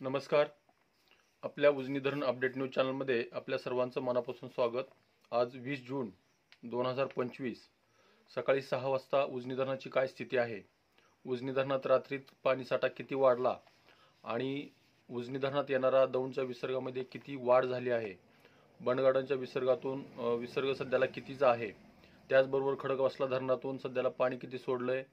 नमस्कार. आपल्या उजनी धरण अपडेट न्यूज चॅनलमध्ये आपल्या सर्वांचं मनापासून स्वागत. आज 20 जून 2025 सकाळी 6 वाजता उजनी धरणाची काय स्थिती आहे, उजनी धरणात रात्रीत पाणीसाठा किती वाढला आणि उजनी धरणात येणारा दौंडच्या विसर्गामध्ये किती वाढ झाली आहे, बंडगाडांच्या विसर्गातून विसर्ग सध्याला कितीचा आहे, त्याचबरोबर खडकवासला धरणातून सध्याला पाणी किती सोडलंय,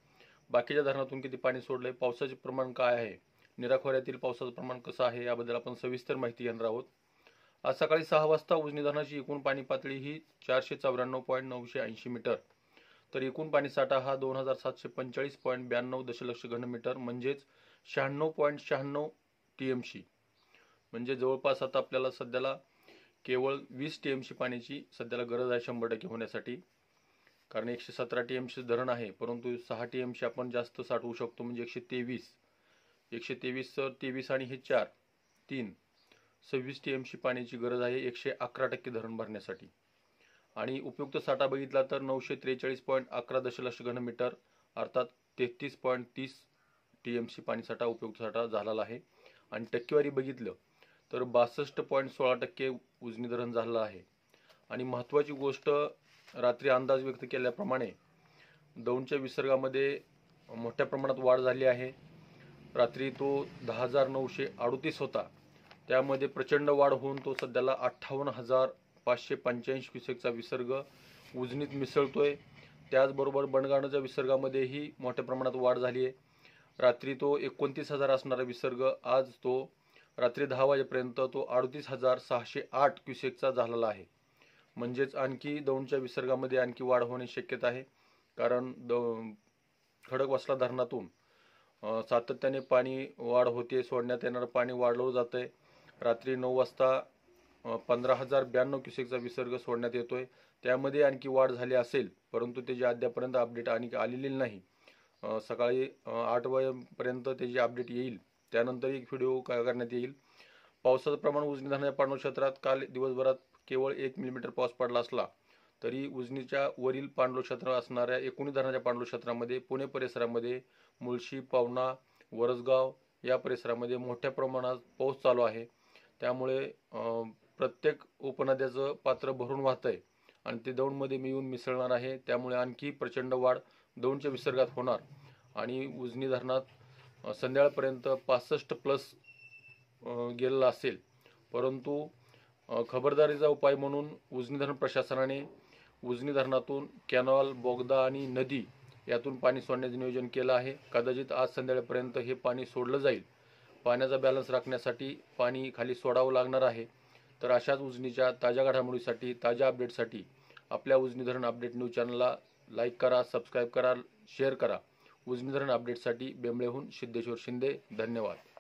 बाकीच्या धरणातून किती पाणी सोडलंय, पावसाचे प्रमाण काय आहे, नीरा खोऱ्यातील पावसाचं प्रमाण कसं आहे याबद्दल आपण सविस्तर माहिती घेणार आहोत. आज सकाळी 6 वाजता उजनी धरणाची एकूण पाणी पातळी ही 494.980 मीटर, तर एकूण पाणीसाठा हा 2745.92 दशलक्ष घनमीटर म्हणजेच 96.96 टीएमसी. म्हणजे जवळपास आता आपल्याला सध्याला केवळ 20 टीएमसी पाण्याची सध्याला गरज आहे 100% होण्यासाठी. कारण 117 टीएमसी धरण आहे, परंतु 6 टीएमसी आपण जास्त साठवू शकतो, म्हणजे 123 23 आणि हे 4 3 26 टीएमसी पाण्याची गरज आहे 111% धरण भरण्यासाठी. आणि उपयुक्त साठा बघितला तर 943.11 दशलक्ष घनमीटर अर्थात 33.30 टीएमसी पाणीसाठा उपयुक्त साठा झालेला आहे. आणि टक्केवारी बघितलं तर 62.16% उजनी धरण झालेलं आहे. आणि महत्त्वाची गोष्ट, रात्री अंदाज व्यक्त केल्याप्रमाणे दौंडच्या विसर्गामध्ये मोठ्या प्रमाणात वाढ झाली आहे. रात्री तो 10,938 होता, त्यामध्ये प्रचंड वाढ होऊन तो सध्याला 58,585 क्युसेकचा विसर्ग उजनीत मिसळतोय. त्याचबरोबर बंडगाडाच्या विसर्गामध्येही मोठ्या प्रमाणात वाढ झाली आहे. रात्री तो 29,000 असणारा विसर्ग आज तो रात्री 10 वाजेपर्यंत तो 38,608 क्युसेकचा झालेला आहे. म्हणजेच आणखी दौंडच्या विसर्गामध्ये आणखी वाढ होण्याची शक्यता आहे. कारण खडकवासला धरणातून सातत्याने पाणी वाढ होते, सोडण्यात येणारं पाणी वाढवलं जातंय. रात्री 9 वाजता 15,092 क्युसेकचा विसर्ग सोडण्यात येतोय. त्यामध्ये आणखी वाढ झाली असेल, परंतु त्याची अद्यापर्यंत अपडेट आणखी आलेली नाही. सकाळी 8 वाजेपर्यंत त्याची अपडेट येईल, त्यानंतर एक व्हिडिओ करण्यात येईल. पावसाचं प्रमाण उजनी धरणाच्या पाणलोट क्षेत्रात काल दिवसभरात केवळ 1 मिलीमीटर पाऊस पडला असला तरी उजनीच्या वरील पाणलोट क्षेत्र असणाऱ्या 19 धरणाच्या पाणलोट क्षेत्रामध्ये पुणे परिसरामध्ये मुळशी, पावना, वरसगाव या परिसरामध्ये मोठ्या प्रमाणात पाऊस चालू आहे. त्यामुळे प्रत्येक उपनद्याचं पात्र भरून वाहतंय आणि ते दौंडमध्ये येऊन मिसळणार आहे. त्यामुळे आणखी प्रचंड वाढ दौंडच्या विसर्गात होणार आणि उजनी धरणात संध्याकाळपर्यंत 65+ गेलेला असेल. परंतु खबरदारीचा उपाय म्हणून उजनी धरण प्रशासनाने उजनी धरणातून कॅनॉल, बोगदा आणि नदी यातून पाणी सोडण्याचे नियोजन केलं आहे. कदाचित आज संध्याकाळपर्यंत हे पाणी सोडलं जाईल. पाण्याचा बॅलन्स राखण्यासाठी पाणी खाली सोडावं लागणार आहे. तर अशाच उजनीच्या ताज्या घडामोडीसाठी, ताज्या अपडेटसाठी आपल्या उजनी धरण अपडेट न्यूज चॅनलला लाईक करा, सबस्क्राईब करा, शेअर करा. उजनी धरण अपडेटसाठी बेंबळेहून सिद्धेश्वर शिंदे. धन्यवाद.